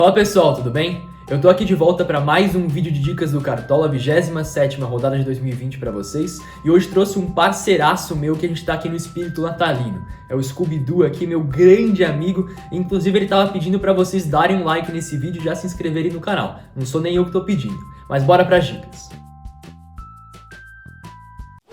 Fala pessoal, tudo bem? Eu tô aqui de volta para mais um vídeo de dicas do Cartola, 27ª rodada de 2020 para vocês, e hoje trouxe um parceiraço meu que a gente tá aqui no espírito natalino. É o Scooby-Doo aqui, meu grande amigo, inclusive ele tava pedindo para vocês darem um like nesse vídeo e já se inscreverem no canal. Não sou nem eu que tô pedindo, mas bora pras dicas.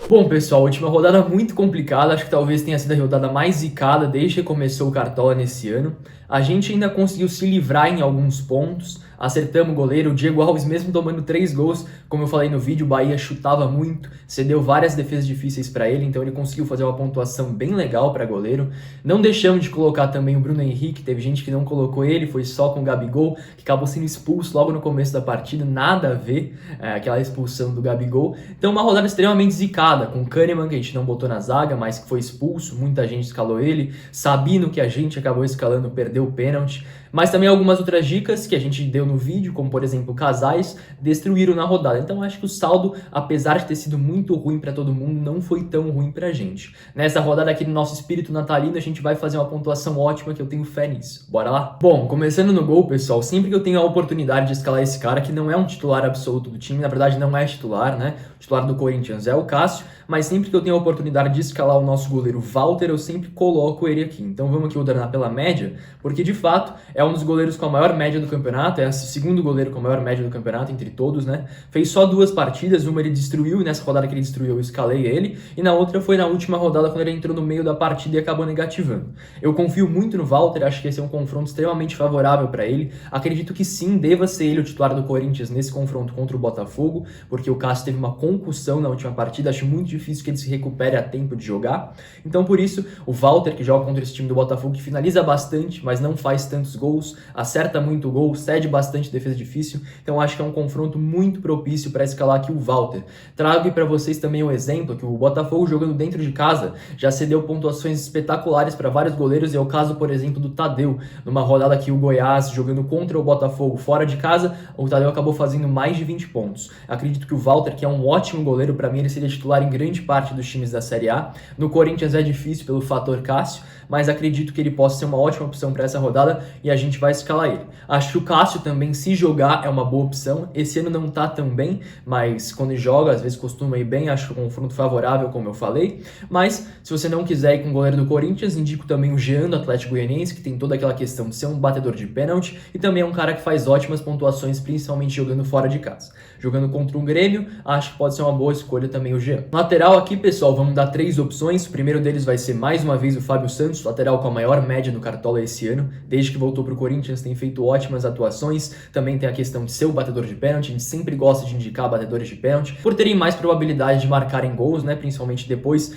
Bom, pessoal, última rodada muito complicada, acho que talvez tenha sido a rodada mais zicada desde que começou o Cartola nesse ano. A gente ainda conseguiu se livrar em alguns pontos, acertamos o goleiro, o Diego Alves mesmo tomando 3 gols, como eu falei no vídeo, o Bahia chutava muito, cedeu várias defesas difíceis para ele, então ele conseguiu fazer uma pontuação bem legal para goleiro. Não deixamos de colocar também o Bruno Henrique, teve gente que não colocou ele, foi só com o Gabigol, que acabou sendo expulso logo no começo da partida, nada a ver aquela expulsão do Gabigol. Então uma rodada extremamente zicada, com o Kahneman, que a gente não botou na zaga, mas que foi expulso, muita gente escalou ele, Sabino, que a gente acabou escalando, perdeu o pênalti, mas também algumas outras dicas que a gente deu no vídeo, como por exemplo casais, destruíram na rodada. Então acho que o saldo, apesar de ter sido muito ruim para todo mundo, não foi tão ruim pra gente. Nessa rodada aqui no nosso espírito natalino, a gente vai fazer uma pontuação ótima, que eu tenho fé nisso. Bora lá? Bom, começando no gol, pessoal, sempre que eu tenho a oportunidade de escalar esse cara, que não é um titular absoluto do time, na verdade não é titular, né? O titular do Corinthians é o Cássio, mas sempre que eu tenho a oportunidade de escalar o nosso goleiro Walter, eu sempre coloco ele aqui. Então vamos aqui ordenar pela média, porque de fato é um dos goleiros com a maior média do campeonato, é o segundo goleiro com a maior média do campeonato entre todos, né? Fez só 2 partidas, uma ele destruiu, e nessa rodada que ele destruiu eu escalei ele, e na outra foi na última rodada quando ele entrou no meio da partida e acabou negativando. Eu confio muito no Walter, acho que esse é um confronto extremamente favorável para ele. Acredito que sim, deva ser ele o titular do Corinthians nesse confronto contra o Botafogo, porque o Cássio teve uma concussão na última partida, acho muito difícil que ele se recupere a tempo de jogar. Então por isso, o Walter, que joga contra esse time do Botafogo, que finaliza bastante, mas não faz tantos gols, acerta muito gol, cede bastante defesa difícil, então acho que é um confronto muito propício para escalar aqui o Walter. Trago para vocês também um exemplo, que o Botafogo jogando dentro de casa já cedeu pontuações espetaculares para vários goleiros, e é o caso, por exemplo, do Tadeu, numa rodada que o Goiás jogando contra o Botafogo fora de casa, o Tadeu acabou fazendo mais de 20 pontos. Acredito que o Walter, que é um ótimo goleiro, para mim ele seria titular em grande parte dos times da Série A. No Corinthians é difícil pelo fator Cássio, mas acredito que ele possa ser uma ótima opção para essa rodada e a gente vai escalar ele. Acho que o Cássio também, se jogar, é uma boa opção. Esse ano não tá tão bem, mas quando joga, às vezes costuma ir bem, acho um confronto favorável, como eu falei. Mas, se você não quiser ir com o goleiro do Corinthians, indico também o Jean do Atlético Goianiense, que tem toda aquela questão de ser um batedor de pênalti e também é um cara que faz ótimas pontuações, principalmente jogando fora de casa. Jogando contra um Grêmio, acho que pode ser uma boa escolha também o Jean. Lateral aqui, pessoal, vamos dar 3 opções. O primeiro deles vai ser mais uma vez o Fábio Santos, lateral com a maior média do Cartola esse ano. Desde que voltou para o Corinthians tem feito ótimas atuações. Também tem a questão de ser o batedor de pênalti, a gente sempre gosta de indicar batedores de pênalti, por terem mais probabilidade de marcarem gols, né? Principalmente depois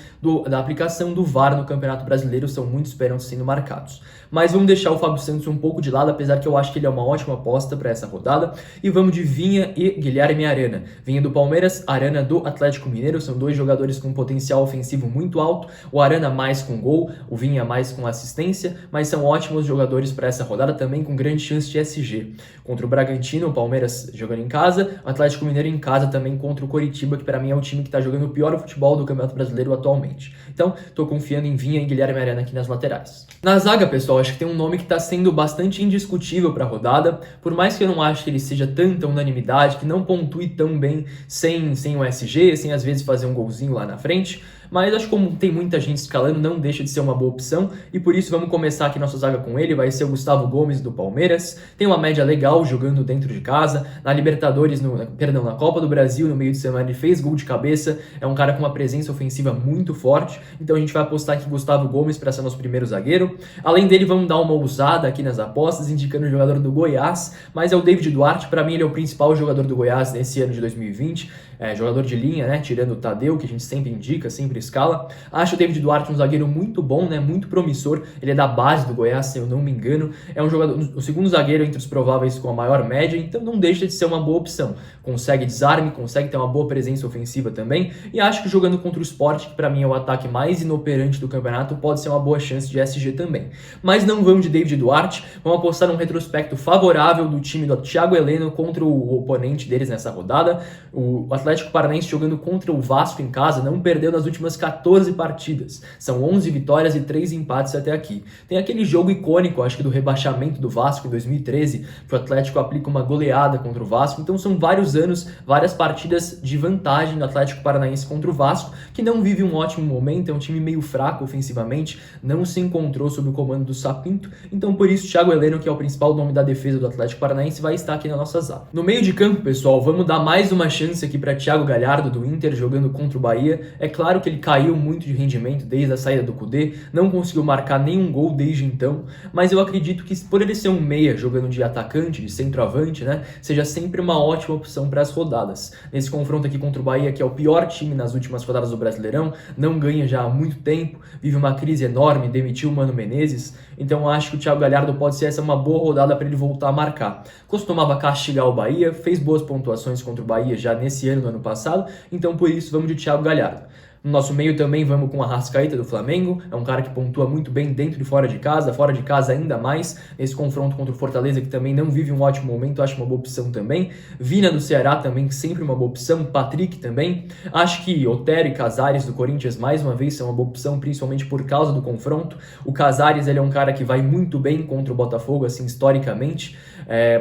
da aplicação do VAR no Campeonato Brasileiro, são muitos pênaltis sendo marcados. Mas vamos deixar o Fábio Santos um pouco de lado, apesar que eu acho que ele é uma ótima aposta para essa rodada. E vamos de Vinha e Guilherme Arana. Vinha do Palmeiras, Arana do Atlético Mineiro, são 2 jogadores com potencial ofensivo muito alto. O Arana mais com gol, o Vinha mais com assistência, mas são ótimos jogadores para essa rodada também, com grande chance de SG. Contra o Bragantino, o Palmeiras jogando em casa, o Atlético Mineiro em casa também contra o Coritiba, que para mim é o time que está jogando o pior futebol do Campeonato Brasileiro atualmente. Então, tô confiando em Vinha e Guilherme Arana aqui nas laterais. Na zaga, pessoal, acho que tem um nome que está sendo bastante indiscutível para a rodada, por mais que eu não ache que ele seja tanta unanimidade, que não pontue tão bem sem o SG, sem às vezes fazer um golzinho lá na frente, mas acho que como tem muita gente escalando, não deixa de ser uma boa opção, e por isso vamos começar aqui nossa zaga com ele, vai ser o Gustavo Gomes do Palmeiras, tem uma média legal jogando dentro de casa, na Libertadores, na Copa do Brasil, no meio de semana ele fez gol de cabeça, é um cara com uma presença ofensiva muito forte, então a gente vai apostar aqui Gustavo Gomes para ser nosso primeiro zagueiro. Além dele, vamos dar uma ousada aqui nas apostas, indicando o jogador do Goiás, mas é o David Duarte, para mim ele é o principal jogador do Goiás nesse ano de 2020, jogador de linha, né, tirando o Tadeu, que a gente sempre indica, sempre escala. Acho o David Duarte um zagueiro muito bom, né, muito promissor, ele é da base do Goiás, se eu não me engano, é um jogador, o segundo zagueiro entre os prováveis com a maior média, então não deixa de ser uma boa opção. Consegue desarme, consegue ter uma boa presença ofensiva também, e acho que jogando contra o Sport, que para mim é o ataque mais inoperante do campeonato, pode ser uma boa chance de SG também. Mas não vamos de David Duarte, vamos apostar num retrospecto favorável do time do Thiago Heleno contra o oponente deles nessa rodada, o Atlético Paranaense jogando contra o Vasco em casa, não perdeu nas últimas últimas 14 partidas. São 11 vitórias e 3 empates até aqui. Tem aquele jogo icônico, acho que do rebaixamento do Vasco em 2013, que o Atlético aplica uma goleada contra o Vasco. Então são vários anos, várias partidas de vantagem do Atlético Paranaense contra o Vasco, que não vive um ótimo momento, é um time meio fraco ofensivamente, não se encontrou sob o comando do Sapinto. Então por isso, Thiago Heleno, que é o principal nome da defesa do Atlético Paranaense, vai estar aqui na nossa zaga. No meio de campo, pessoal, vamos dar mais uma chance aqui para Thiago Galhardo do Inter jogando contra o Bahia. É claro que ele caiu muito de rendimento desde a saída do Kudê, não conseguiu marcar nenhum gol desde então, mas eu acredito que por ele ser um meia jogando de atacante, de centroavante, né, seja sempre uma ótima opção para as rodadas. Nesse confronto aqui contra o Bahia, que é o pior time nas últimas rodadas do Brasileirão, não ganha já há muito tempo, vive uma crise enorme, demitiu o Mano Menezes, então acho que o Thiago Galhardo pode ser essa uma boa rodada para ele voltar a marcar. Costumava castigar o Bahia, fez boas pontuações contra o Bahia já nesse ano, no ano passado, então por isso vamos de Thiago Galhardo. No nosso meio também vamos com a Arrascaeta do Flamengo, é um cara que pontua muito bem dentro e fora de casa ainda mais, nesse confronto contra o Fortaleza, que também não vive um ótimo momento, acho uma boa opção também. Vina do Ceará também, sempre uma boa opção, Patrick também. Acho que Otero e Casares do Corinthians, mais uma vez, são uma boa opção, principalmente por causa do confronto. O Casares, ele é um cara que vai muito bem contra o Botafogo, assim, historicamente,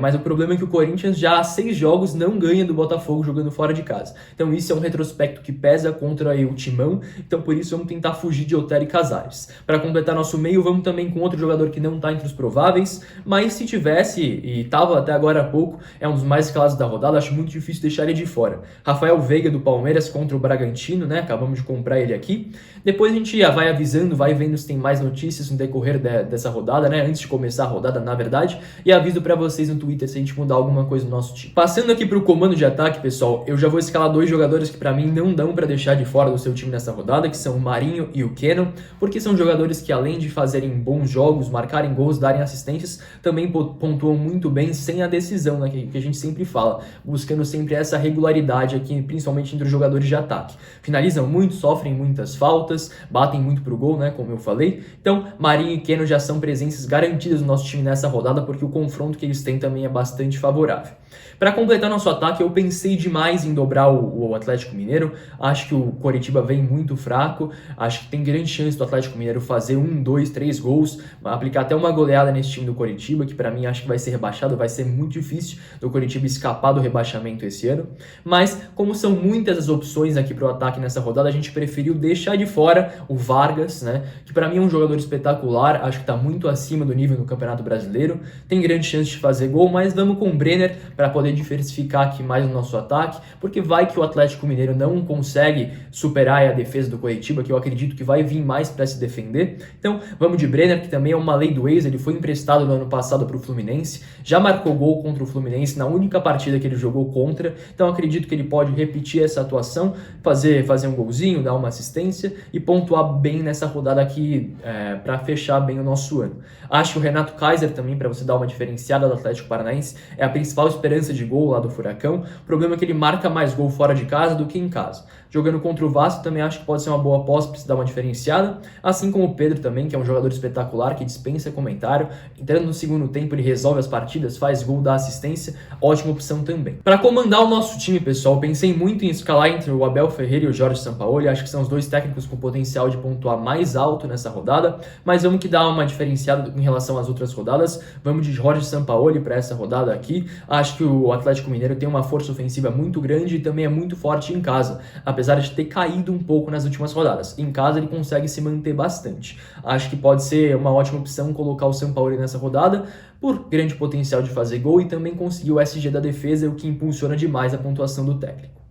mas o problema é que o Corinthians já há 6 jogos não ganha do Botafogo jogando fora de casa. Então isso é um retrospecto que pesa contra o Timão, então por isso vamos tentar fugir de Otero e Casares. Para completar nosso meio, vamos também com outro jogador que não está entre os prováveis, mas se tivesse, e estava até agora há pouco, é um dos mais escalados da rodada, acho muito difícil deixar ele de fora. Rafael Veiga do Palmeiras contra o Bragantino, né? Acabamos de comprar ele aqui. Depois a gente já vai avisando, vai vendo se tem mais notícias no decorrer dessa rodada, né? Antes de começar a rodada, na verdade, e aviso para vocês no Twitter se a gente mudar alguma coisa no nosso time. Passando aqui para o comando de ataque, pessoal, eu já vou escalar 2 jogadores que para mim não dão para deixar de fora do seu time nessa rodada, que são o Marinho e o Keno, porque são jogadores que além de fazerem bons jogos, marcarem gols, darem assistências, também pontuam muito bem sem a decisão, né? Que a gente sempre fala, buscando sempre essa regularidade aqui, principalmente entre os jogadores de ataque. Finalizam muito, sofrem muitas faltas, batem muito pro gol, né? Como eu falei. Então, Marinho e Keno já são presenças garantidas no nosso time nessa rodada, porque o confronto que eles têm também é bastante favorável. Para completar nosso ataque, eu pensei demais em dobrar o Atlético Mineiro. Acho que o Coritiba vem muito fraco. Acho que tem grande chance do Atlético Mineiro fazer 1, 2, 3 gols, aplicar até uma goleada nesse time do Coritiba, que para mim acho que vai ser rebaixado. Vai ser muito difícil do Coritiba escapar do rebaixamento esse ano. Mas, como são muitas as opções aqui para o ataque nessa rodada, a gente preferiu deixar de fora o Vargas, né? Que para mim é um jogador espetacular. Acho que está muito acima do nível no Campeonato Brasileiro. Tem grande chance de fazer gol, mas vamos com o Brenner para poder diversificar aqui mais o nosso ataque, porque vai que o Atlético Mineiro não consegue superar a defesa do Coritiba, que eu acredito que vai vir mais para se defender. Então vamos de Brenner, que também é uma lei do ex, ele foi emprestado no ano passado para o Fluminense, já marcou gol contra o Fluminense na única partida que ele jogou contra, então acredito que ele pode repetir essa atuação, fazer um golzinho, dar uma assistência e pontuar bem nessa rodada aqui para fechar bem o nosso ano. Acho que o Renato Kaiser também, para você dar uma diferenciada do Atlético Paranaense, é a principal esperança de gol lá do Furacão. O problema é que ele marca mais gol fora de casa do que em casa. Jogando contra o Vasco também acho que pode ser uma boa aposta para se dar uma diferenciada, assim como o Pedro também, que é um jogador espetacular, que dispensa comentário. Entrando no segundo tempo, ele resolve as partidas, faz gol, dá assistência, ótima opção também. Para comandar o nosso time, pessoal, pensei muito em escalar entre o Abel Ferreira e o Jorge Sampaoli. Acho que são os 2 técnicos com potencial de pontuar mais alto nessa rodada, mas vamos que dar uma diferenciada em relação às outras rodadas. Vamos de Jorge Sampaoli para essa rodada aqui. Acho que o Atlético Mineiro tem uma força ofensiva muito grande e também é muito forte em casa, apesar de ter caído um pouco nas últimas rodadas. Em casa ele consegue se manter bastante. Acho que pode ser uma ótima opção colocar o Sampaoli nessa rodada, por grande potencial de fazer gol e também conseguir o SG da defesa, o que impulsiona demais a pontuação do técnico.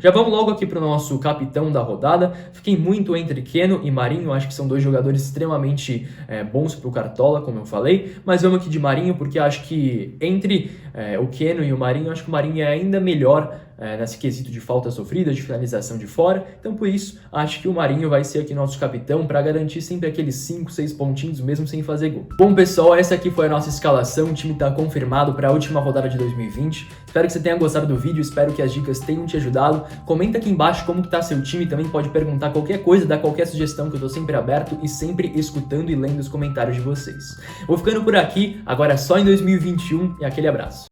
Já vamos logo aqui para o nosso capitão da rodada. Fiquei muito entre Keno e Marinho, acho que são 2 jogadores extremamente bons para o Cartola, como eu falei, mas vamos aqui de Marinho porque acho que entre o Keno e o Marinho, acho que o Marinho é ainda melhor nesse quesito de falta sofrida, de finalização de fora. Então, por isso, acho que o Marinho vai ser aqui nosso capitão para garantir sempre aqueles 5, 6 pontinhos, mesmo sem fazer gol. Bom, pessoal, essa aqui foi a nossa escalação. O time está confirmado para a última rodada de 2020. Espero que você tenha gostado do vídeo, espero que as dicas tenham te ajudado. Comenta aqui embaixo como que tá seu time, também pode perguntar qualquer coisa, dar qualquer sugestão, que eu tô sempre aberto e sempre escutando e lendo os comentários de vocês. Vou ficando por aqui, agora só em 2021 e aquele abraço.